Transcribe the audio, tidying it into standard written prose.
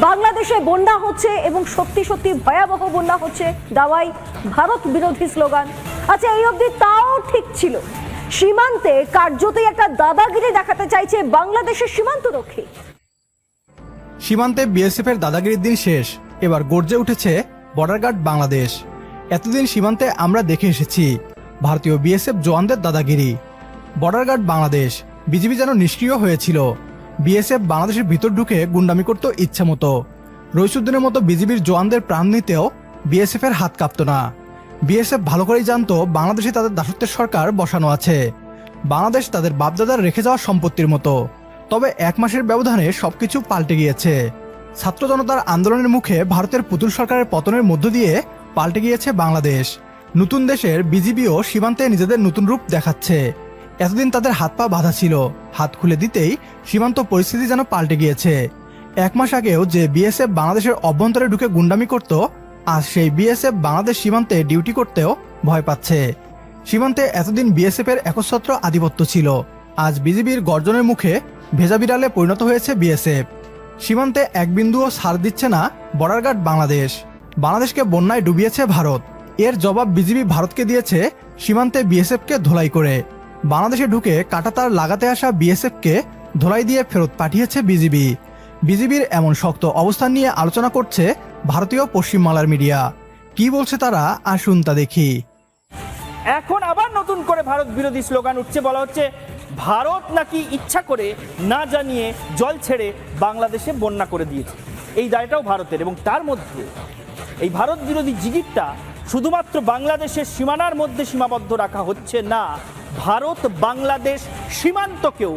বাংলাদেশে বন্যা হচ্ছে এবং সত্যি সত্যি ভয়াবহ বন্যা হচ্ছে, দাওয়াই ভারত বিরোধী স্লোগান। আচ্ছা, এই অবধি তাও ঠিক ছিল, সীমান্তে কার্যতই একটা দাদাগিরি দেখাতে চাইছে বাংলাদেশের সীমান্তরক্ষী। সীমান্তে বিএসএফ এর দাদাগিরির দিন শেষ, এবার গর্জে উঠেছে বর্ডার গার্ড বাংলাদেশ। এতদিন সীমান্তে আমরা দেখে এসেছি ভারতীয় বিএসএফ জওয়ানদের দাদাগিরি। বর্ডার গার্ড বাংলাদেশ বিজিবি যেন নিষ্ক্রিয় হয়েছিল। বিএসএফ বাংলাদেশের ভিতর ঢুকে গুন্ডামি করত ইচ্ছা মতো। রইসুদ্দিনের মতো বিজিবির জওয়ানদের প্রাণ নিতেও বিএসএফ এর হাত কাঁপত না। বিএসএফ ভালো করেই জানতো বাংলাদেশে তাদের দাসত্বের সরকার বসানো আছে। বাংলাদেশ তাদের বাপদাদার রেখে যাওয়া সম্পত্তির মতো। তবে এক মাসের ব্যবধানে সবকিছু পাল্টে গিয়েছে। ছাত্র জনতার আন্দোলনের মুখে ভারতের পুতুল সরকারের পতনের মধ্য দিয়ে পাল্টে গিয়েছে বাংলাদেশ। নতুন দেশের বিজিবিও সীমান্তে নিজেদের নতুন রূপ দেখাচ্ছে। এতদিন তাদের হাত পা বাঁধা ছিল, হাত খুলে দিতেই সীমান্ত পরিস্থিতি যেন পাল্টে গিয়েছে। এক মাস আগেও যে বিএসএফ বাংলাদেশের অভ্যন্তরে ঢুকে গুন্ডামি করত, আজ সেই বিএসএফ বাংলাদেশ সীমান্তে ডিউটি করতেও ভয় পাচ্ছে। সীমান্তে এতদিন বিএসএফ এর একচ্ছত্র আধিপত্য ছিল, আজ বিজিবির গর্জনের মুখে ভেজা বিড়ালে পরিণত হয়েছে বিএসএফ। সীমান্তে এক বিন্দুও ছাড় দিচ্ছে না বর্ডার গার্ড বাংলাদেশ। বাংলাদেশকে বন্যায় ডুবিয়েছে ভারত, এর জবাব বিজিবি ভারতকে দিয়েছে সীমান্তে বিএসএফকে ধোলাই করে। বাংলাদেশে ঢুকে কাঁটাতার লাগাতে আসা বিএসএফকে ধোলাই দিয়ে ফেরত পাঠিয়েছে বিজিবি। বিজিবির এমন শক্ত অবস্থান নিয়ে আলোচনা করছে ভারতীয় পশ্চিমবাংলার মিডিয়া। কি বলছে তারা, আসুন তা দেখি। এখন আবার নতুন করে ভারত বিরোধী স্লোগান উঠছে, বলা হচ্ছে ভারত নাকি ইচ্ছা করে না জানিয়ে জল ছেড়ে বাংলাদেশে বন্যা করে দিয়েছে। এই দায়টাও ভারতের, এবং তার মধ্যে এই ভারত বিরোধী জিগিরটা শুধুমাত্র বাংলাদেশের সীমানার মধ্যে সীমাবদ্ধ রাখা হচ্ছে না, ভারত বাংলাদেশ সীমান্তকেও